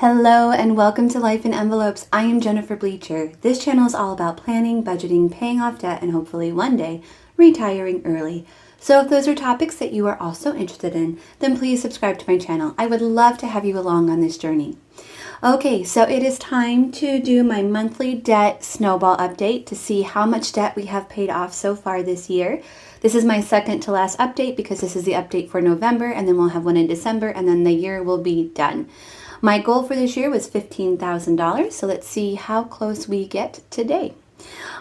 Hello and welcome to Life in Envelopes. I am Jennifer Bleecher. This channel is all about planning, budgeting, paying off debt, and hopefully one day retiring early. So if those are topics that you are also interested in, then please subscribe to my channel. I would love to have you along on this journey. Okay, so it is time to do my monthly debt snowball update to see how much debt we have paid off so far this year. This is my second to last update because this is the update for November, and then we'll have one in December, and then the year will be done. My goal for this year was $15,000, so let's see how close we get today.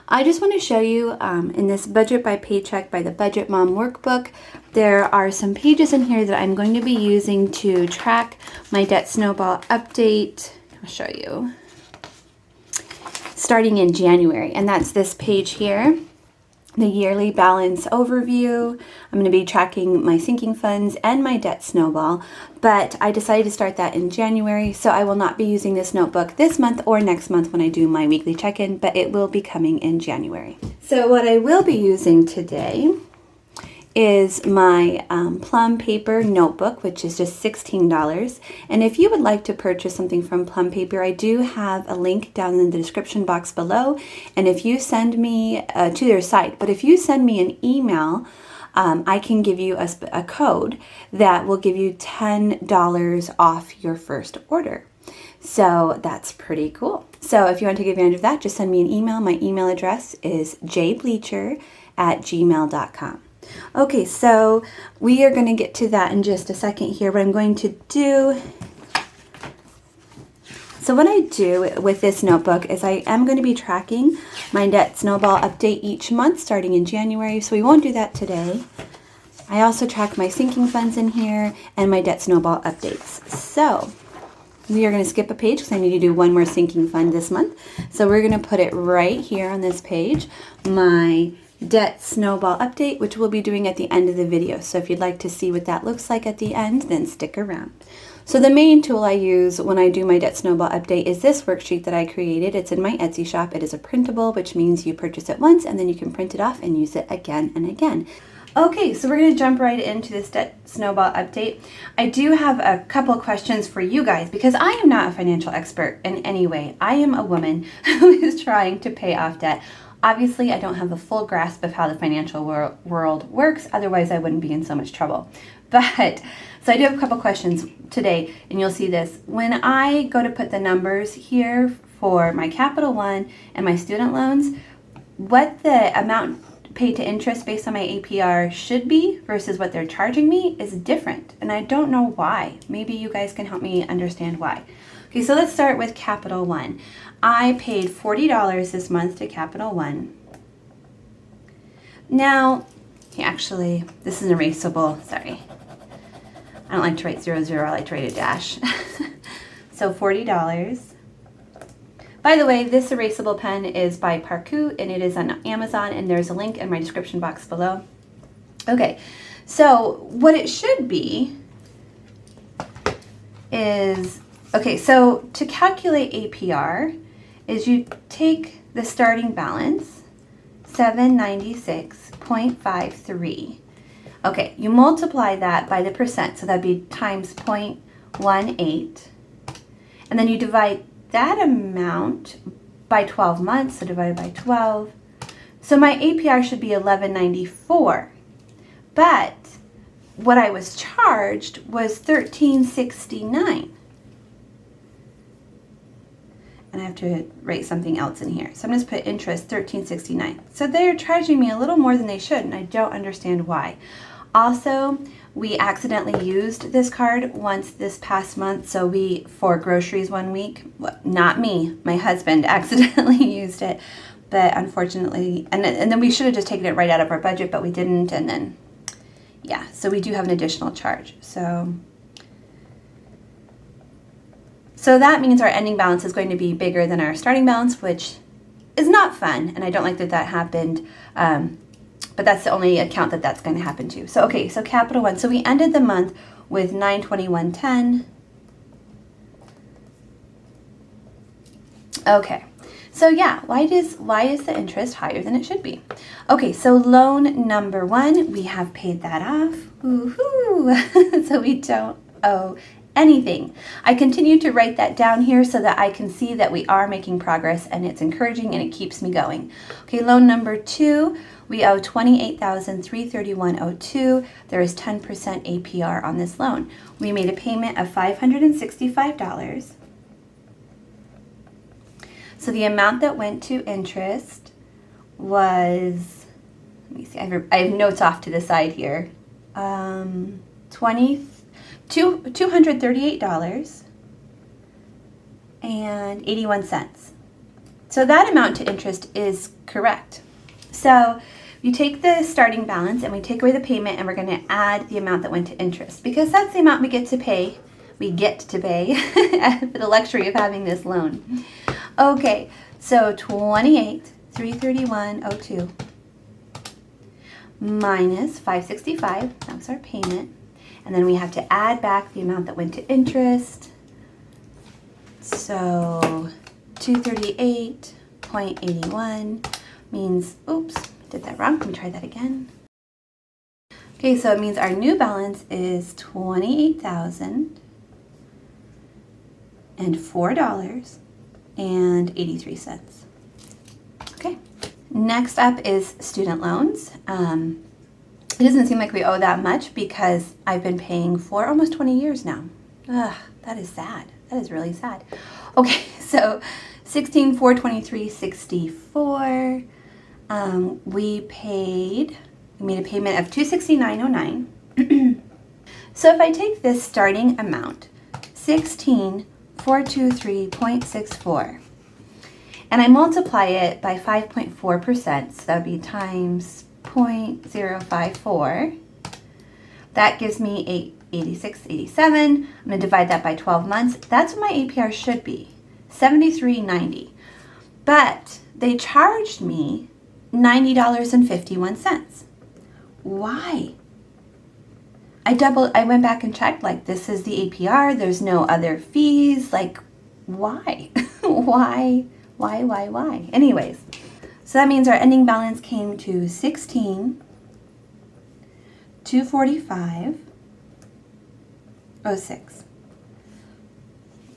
I just want to show you in this Budget by Paycheck by the Budget Mom workbook, there are some pages in here that I'm going to be using to track my debt snowball update. I'll show you. Starting in January, and that's this page here. The yearly balance overview. I'm going to be tracking my sinking funds and my debt snowball, but I decided to start that in January, so I will not be using this notebook this month or next month when I do my weekly check-in, but it will be coming in January. So what I will be using today is my Plum Paper notebook, which is just $16. And if you would like to purchase something from Plum Paper, I do have a link down in the description box below. And if you send me to their site, but if you send me an email, I can give you a code that will give you $10 off your first order. So that's pretty cool. So if you want to take advantage of that, just send me an email. My email address is jbleecher@gmail.com. Okay, so we are going to get to that in just a second here. What I'm going to do, so what I do with this notebook is I am going to be tracking my debt snowball update each month starting in January, so we won't do that today. I also track my sinking funds in here and my debt snowball updates. So we are going to skip a page because I need to do one more sinking fund this month. So we're going to put it right here on this page, my debt snowball update, which we'll be doing at the end of the video. So if you'd like to see what that looks like at the end, then stick around. So the main tool I use when I do my debt snowball update is this worksheet that I created. It's in my Etsy shop. It is a printable, which means you purchase it once and then you can print it off and use it again and again. Okay, so we're going to jump right into this debt snowball update. I do have a couple questions for you guys because I am not a financial expert in any way. I am a woman who is trying to pay off debt. Obviously, I don't have a full grasp of how the financial world works, otherwise I wouldn't be in so much trouble. But, so I do have a couple questions today, and you'll see this. When I go to put the numbers here for my Capital One and my student loans, what the amount paid to interest based on my APR should be versus what they're charging me is different, and I don't know why. Maybe you guys can help me understand why. Okay, so let's start with Capital One. I paid $40 this month to Capital One. Now, actually, this is erasable, sorry. I don't like to write 00, I like to write a dash. So $40. By the way, this erasable pen is by Parku, and it is on Amazon, and there's a link in my description box below. Okay, so what it should be is, okay, so to calculate APR is you take the starting balance, 796.53. Okay, you multiply that by the percent, so that'd be times 0.18. And then you divide that amount by 12 months, so divided by 12. So my APR should be $11.94. But what I was charged was $13.69. And I have to write something else in here. So I'm going to put interest, $13.69. So they're charging me a little more than they should, and I don't understand why. Also, we accidentally used this card once this past month. So for groceries one week, well, not me, my husband accidentally used it. But unfortunately, and then we should have just taken it right out of our budget, but we didn't. And then, yeah, so we do have an additional charge. So that means our ending balance is going to be bigger than our starting balance, which is not fun, and I don't like that that happened, but that's the only account that that's going to happen to. So, okay, so Capital One. So we ended the month with $921.10. Okay, so yeah, why is the interest higher than it should be? Okay, so loan number one, we have paid that off. Woohoo! So we don't owe anything. I continue to write that down here so that I can see that we are making progress, and it's encouraging and it keeps me going. Okay, loan number 2, we owe $28,331.02. There is 10% APR on this loan. We made a payment of $565. So the amount that went to interest was, let me see, I have notes off to the side here. $238.81. So that amount to interest is correct. So you take the starting balance and we take away the payment, and we're going to add the amount that went to interest, because that's the amount we get to pay. We get to pay for the luxury of having this loan. Okay, so $28,331.02 minus $565, that's our payment. And then we have to add back the amount that went to interest. So 238.81 means, oops, did that wrong. Let me try that again. Okay, so it means our new balance is $28,004.83. Okay, next up is student loans. It doesn't seem like we owe that much because I've been paying for almost 20 years now. Ugh, that is sad. That is really sad. Okay, so $16,423.64. We made a payment of $269.09. So if I take this starting amount, $16,423.64, and I multiply it by 5.4%, so that would be times 0.054. That gives me $86.87. I'm going to divide that by 12 months. That's what my APR should be, $73.90. But they charged me $90.51. Why? I went back and checked, like, this is the APR. There's no other fees. Like, why? Why? Anyways. So that means our ending balance came to $16,245.06.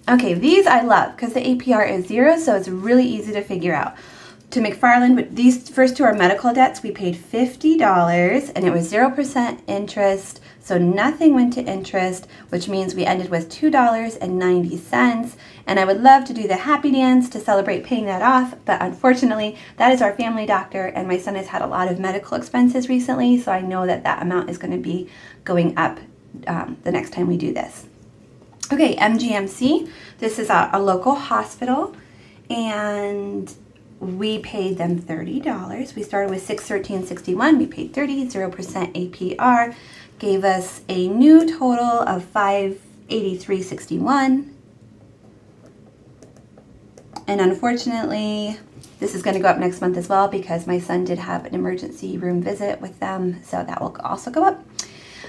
Okay, these I love because the APR is 0, so it's really easy to figure out. To McFarland, but these first two are medical debts. We paid $50 and it was 0% interest, so nothing went to interest, which means we ended with $2.90. And I would love to do the happy dance to celebrate paying that off, but unfortunately, that is our family doctor, and my son has had a lot of medical expenses recently, so I know that that amount is going to be going up the next time we do this. Okay, MGMC. This is a local hospital, and we paid them $30. We started with $613.61. We paid $30, 0% APR, gave us a new total of $583.61. And unfortunately, this is going to go up next month as well because my son did have an emergency room visit with them, so that will also go up.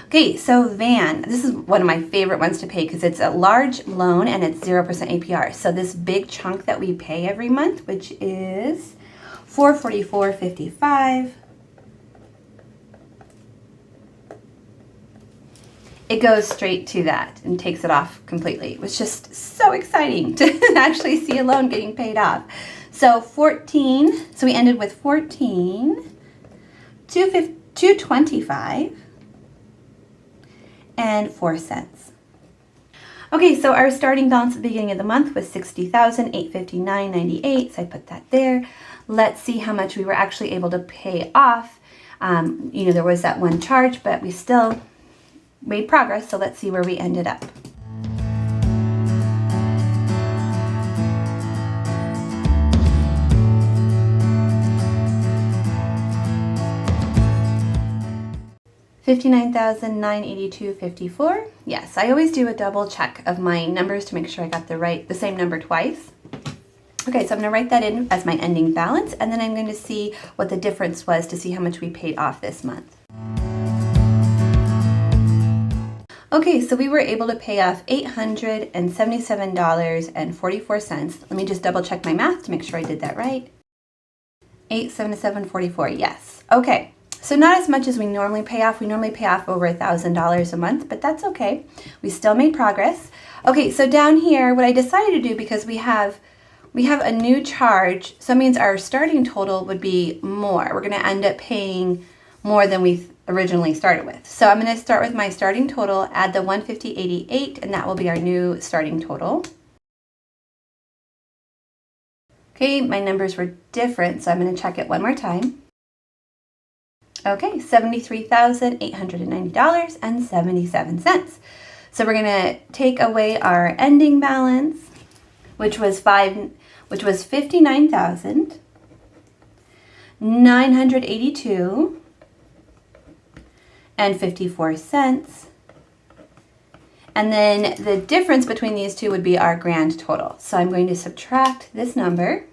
Okay, so van. This is one of my favorite ones to pay because it's a large loan and it's 0% APR. So this big chunk that we pay every month, which is $444.55, it goes straight to that and takes it off completely. It was just so exciting to actually see a loan getting paid off. So we ended with $14,225.04. Okay, so our starting balance at the beginning of the month was $60,859.98, so I put that there. Let's see how much we were actually able to pay off. There was that one charge, but we still made progress, so let's see where we ended up. $59,982.54. Yes, I always do a double check of my numbers to make sure I got the same number twice. Okay, so I'm going to write that in as my ending balance, and then I'm going to see what the difference was to see how much we paid off this month. Okay, so we were able to pay off $877.44. Let me just double check my math to make sure I did that right. $877.44, yes. Okay, So not as much as we normally pay off. We normally pay off over $1,000 a month, but that's okay. We still made progress. Okay, so down here, what I decided to do, because we have a new charge, so it means our starting total would be more. We're gonna end up paying more than we originally started with. So I'm gonna start with my starting total, add the $150.88, and that will be our new starting total. Okay, my numbers were different, so I'm gonna check it one more time. Okay, $73,890.77. So we're gonna take away our ending balance, which was $59,982.54. And then the difference between these two would be our grand total. So I'm going to subtract this number,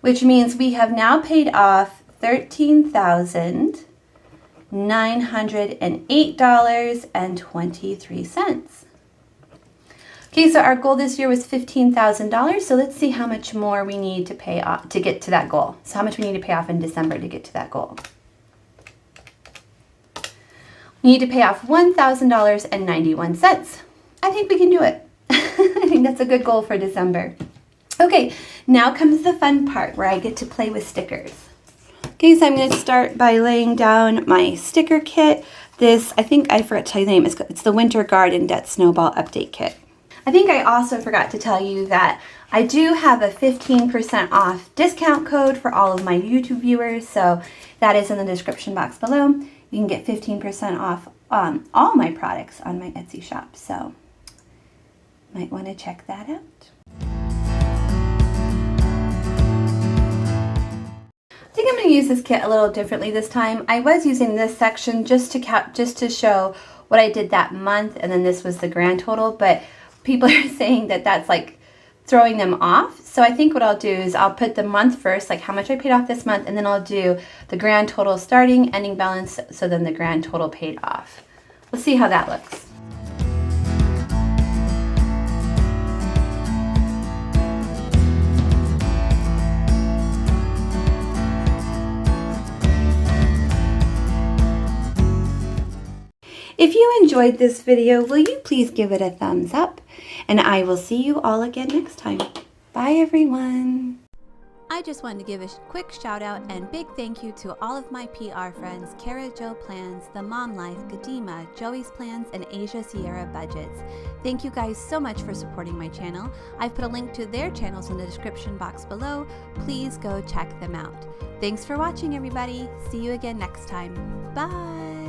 which means we have now paid off $13,908.23. Okay, so our goal this year was $15,000. So let's see how much more we need to pay off to get to that goal. So how much we need to pay off in December to get to that goal. We need to pay off $1,000.91. I think we can do it. I think that's a good goal for December. Okay, now comes the fun part where I get to play with stickers. Okay, so I'm going to start by laying down my sticker kit. This, I think I forgot to tell you the name. It's the Winter Garden Det Snowball Update Kit. I think I also forgot to tell you that I do have a 15% off discount code for all of my YouTube viewers, so that is in the description box below. You can get 15% off all my products on my Etsy shop, so might want to check that out. I think I'm going to use this kit a little differently this time. I was using this section just to show what I did that month, and then this was the grand total, but people are saying that that's like throwing them off. So I think what I'll do is I'll put the month first, like how much I paid off this month, and then I'll do the grand total starting, ending balance, so then the grand total paid off. We'll see how that looks. If you enjoyed this video, will you please give it a thumbs up? And I will see you all again next time. Bye, everyone. I just wanted to give a quick shout out and big thank you to all of my PR friends, Cara Jo Plans, The Mom Life, Quedema, Joey's Plans, and Asia Cierra Budgets. Thank you guys so much for supporting my channel. I've put a link to their channels in the description box below. Please go check them out. Thanks for watching, everybody. See you again next time. Bye.